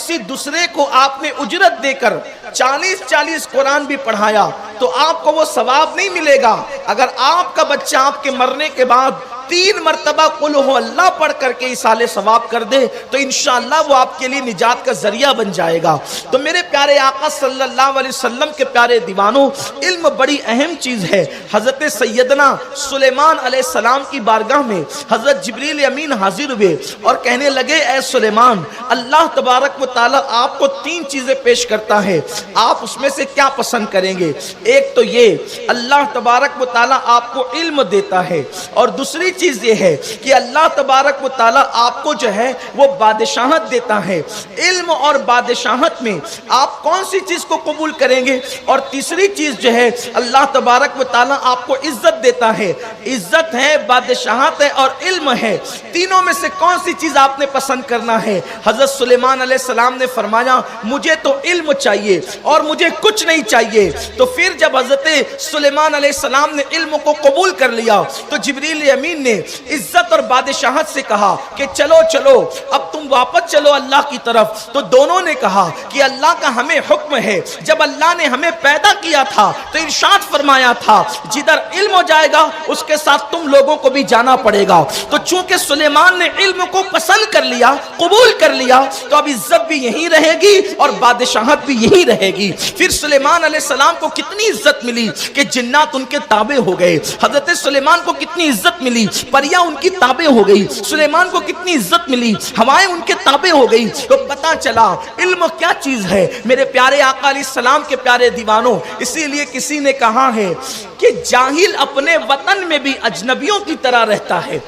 کسی دوسرے کو آپ نے اجرت دے کر 40 قرآن بھی پڑھایا تو آپ کو وہ ثواب نہیں ملے گا۔ اگر آپ کا بچہ آپ کے مرنے کے بعد 3 مرتبہ قل ہو اللہ پڑھ کر کے ایصال ثواب کر دے تو انشاءاللہ وہ آپ کے لیے نجات کا ذریعہ بن جائے گا۔ تو میرے پیارے آقا صلی اللہ علیہ وسلم کے پیارے دیوانوں، علم بڑی اہم چیز ہے۔ حضرت سیدنا سلیمان علیہ السلام کی بارگاہ میں حضرت جبریل امین حاضر ہوئے اور کہنے لگے اے سلیمان، اللہ تبارک و تعالیٰ آپ کو 3 چیزیں پیش کرتا ہے، آپ اس میں سے کیا پسند کریں گے؟ ایک تو یہ اللہ تبارک و تعالیٰ آپ کو علم دیتا ہے، اور دوسری چیز یہ ہے کہ اللہ تبارک و تعالیٰ آپ کو جو ہے وہ بادشاہت دیتا ہے۔ علم اور بادشاہت میں آپ کون سی چیز کو قبول کریں گے؟ اور تیسری چیز جو ہے اللہ تبارک و تعالیٰ آپ کو عزت دیتا ہے۔ عزت ہے، بادشاہت ہے اور علم ہے، تینوں میں سے کون سی چیز آپ نے پسند کرنا ہے؟ حضرت سلیمان علیہ السلام نے فرمایا مجھے تو علم چاہیے اور مجھے کچھ نہیں چاہیے۔ تو پھر جب حضرت سلیمان علیہ السلام نے علم کو قبول کر لیا تو جبریل امین نے عزت اور بادشاہت سے کہا کہ چلو چلو اب تم واپس چلو اللہ کی طرف۔ تو دونوں نے کہا کہ اللہ کا ہمیں حکم ہے، جب اللہ نے ہمیں پیدا کیا تھا تو ارشاد فرمایا تھا جدھر علم ہو جائے گا اس کے ساتھ تم لوگوں کو بھی جانا پڑے گا۔ تو چونکہ سلیمان نے علم کو پسند کر لیا، قبول کر لیا، تو اب عزت بھی یہی رہے گی اور بادشاہت بھی یہی رہے گی۔ پھر سلیمان علیہ السلام کو کتنی عزت ملی کہ جنات ان کے تابع ہو گئے۔ حضرت سلیمان کو کتنی عزت ملی، پریاں ان کی تابع ہو گئی۔ سلیمان کو کتنی عزت ملی، ہوائیں ان کے تابع ہو گئی۔ تو پتا چلا علم کیا چیز ہے میرے پیارے آقا علیہ السلام کے پیارے دیوانوں۔ اسی لیے کسی نے کہا ہے کہ جاہل اپنے وطن میں بھی اجنبیوں کی طرح رہتا ہے،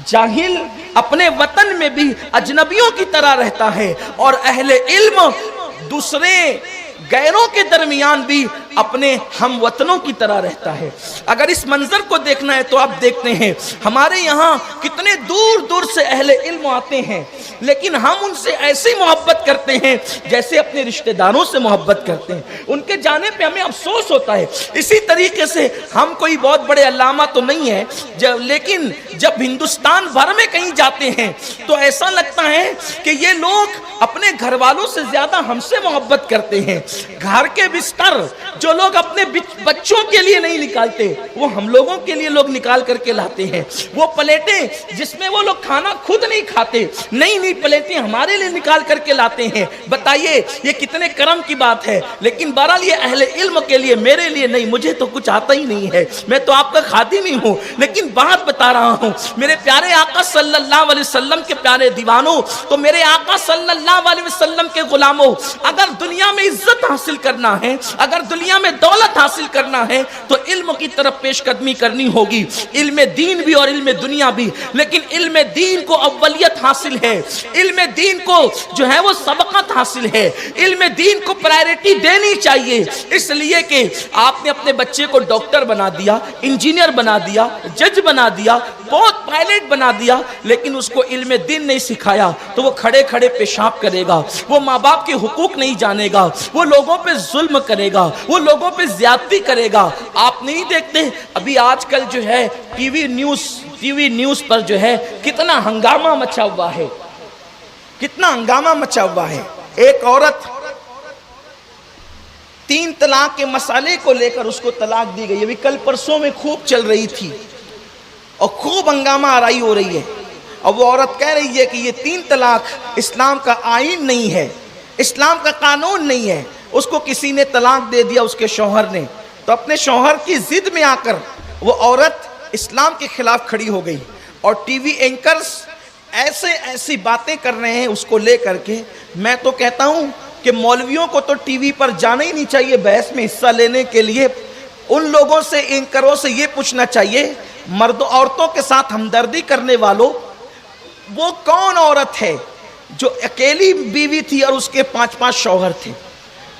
جاہل اپنے وطن میں بھی اجنبیوں کی طرح رہتا ہے، اور اہل علم دوسرے غیروں کے درمیان بھی اپنے ہم وطنوں کی طرح رہتا ہے۔ اگر اس منظر کو دیکھنا ہے تو آپ دیکھتے ہیں ہمارے یہاں کتنے دور دور سے اہل علم آتے ہیں، لیکن ہم ان سے ایسی محبت کرتے ہیں جیسے اپنے رشتہ داروں سے محبت کرتے ہیں۔ ان کے جانے پہ ہمیں افسوس ہوتا ہے۔ اسی طریقے سے ہم کوئی بہت بڑے علامہ تو نہیں ہیں، لیکن جب ہندوستان بھر میں کہیں جاتے ہیں تو ایسا لگتا ہے کہ یہ لوگ اپنے گھر والوں سے زیادہ ہم سے محبت کرتے ہیں۔ گھر کے بستر جو لوگ اپنے بچوں کے لیے نہیں نکالتے وہ ہم لوگوں کے لیے لوگ نکال کر کے لاتے ہیں۔ وہ پلیٹیں جس میں وہ لوگ کھانا خود نہیں کھاتے، نئی نئی پلیٹیں ہمارے لیے نکال کر کے لاتے ہیں۔ بتائیے یہ کتنے کرم کی بات ہے۔ لیکن بہرحال یہ اہل علم کے لیے، میرے لیے نہیں، مجھے تو کچھ آتا ہی نہیں ہے، میں تو آپ کا خادم ہی ہوں۔ لیکن بات بتا رہا ہوں میرے پیارے آقا صلی اللہ علیہ وسلم کے پیارے دیوانوں، تو میرے آقا صلی اللہ علیہ وسلم کے غلاموں، اگر دنیا میں عزت حاصل کرنا ہے، اگر دنیا میں دولت حاصل کرنا ہے تو علم کی طرف پیش قدمی کرنی ہوگی، علم دین بھی اور علم دنیا بھی۔ لیکن علم دین کو اولیت حاصل ہے، علم دین کو جو ہے وہ سبقت حاصل ہے، علم دین کو پرائرٹی دینی چاہیے۔ اس لیے کہ آپ نے اپنے بچے کو ڈاکٹر بنا دیا، انجینئر بنا دیا، جج بنا دیا، بہت پائلٹ بنا دیا، لیکن اس کو علم دین نہیں سکھایا تو وہ کھڑے کھڑے پیشاب کرے گا، وہ ماں باپ کے حقوق نہیں جانے گا، وہ لوگوں پہ ظلم کرے گا، وہ لوگوں پہ زیادتی کرے گا۔ آپ نہیں دیکھتے ابھی آج کل جو ہے ٹی وی نیوز پر جو ہے کتنا ہنگامہ مچا ہوا ہے، کتنا ہنگامہ مچا ہوا ہے۔ ایک عورت 3 طلاق کے مسئلے کو لے کر اس کو طلاق دی گئی، ابھی کل پرسوں میں خوب چل رہی تھی اور خوب ہنگامہ آرائی ہو رہی ہے، اور وہ عورت کہہ رہی ہے کہ یہ 3 طلاق اسلام کا آئین نہیں ہے، اسلام کا قانون نہیں ہے۔ اس کو کسی نے طلاق دے دیا، اس کے شوہر نے، تو اپنے شوہر کی ضد میں آ کر وہ عورت اسلام کے خلاف کھڑی ہو گئی، اور ٹی وی اینکرز ایسی باتیں کر رہے ہیں اس کو لے کر کے۔ میں تو کہتا ہوں کہ مولویوں کو تو ٹی وی پر جانا ہی نہیں چاہیے بحث میں حصہ لینے کے لیے۔ ان لوگوں سے، اینکروں سے یہ پوچھنا چاہیے، مرد عورتوں کے ساتھ ہمدردی کرنے والوں، وہ کون عورت ہے جو اکیلی بیوی تھی اور اس کے 5 شوہر تھے؟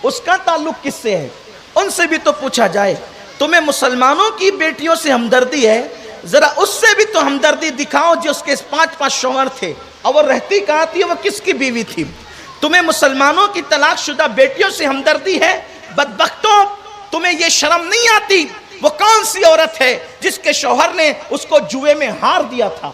اس کا تعلق کس سے ہے؟ ان سے بھی تو پوچھا جائے۔ تمہیں مسلمانوں کی بیٹیوں سے ہمدردی ہے، ذرا اس سے بھی تو ہمدردی دکھاؤ جو اس کے 5 شوہر تھے، اور وہ رہتی کہاں تھی، وہ کس کی بیوی تھی؟ تمہیں مسلمانوں کی طلاق شدہ بیٹیوں سے ہمدردی ہے؟ بدبختوں، تمہیں یہ شرم نہیں آتی؟ وہ کون سی عورت ہے جس کے شوہر نے اس کو جوئے میں ہار دیا تھا؟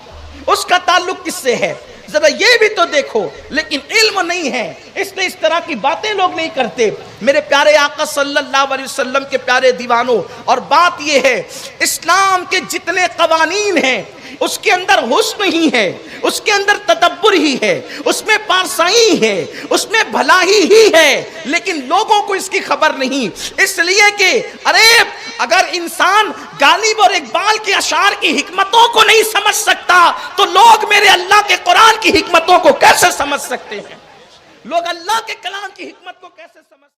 اس کا تعلق کس سے ہے؟ ذرا یہ بھی تو دیکھو، لیکن علم نہیں ہے، اس لیے اس طرح کی باتیں لوگ نہیں کرتے۔ میرے پیارے آقا صلی اللہ علیہ وسلم کے پیارے دیوانوں، اور بات یہ ہے اسلام کے جتنے قوانین ہیں اس کے اندر حسن ہی ہے، اس کے اندر تدبر ہی ہے، اس میں پارسائی ہے، اس میں بھلائی ہی ہے، لیکن لوگوں کو اس کی خبر نہیں، اس لیے کہ ارے اگر انسان غالب اور اقبال کے اشعار کی حکمتوں کو نہیں سمجھ سکتا تو لوگ میرے اللہ کے قرآن کی حکمتوں کو کیسے سمجھ سکتے ہیں؟ لوگ اللہ کے کلام کی حکمت کو کیسے سمجھ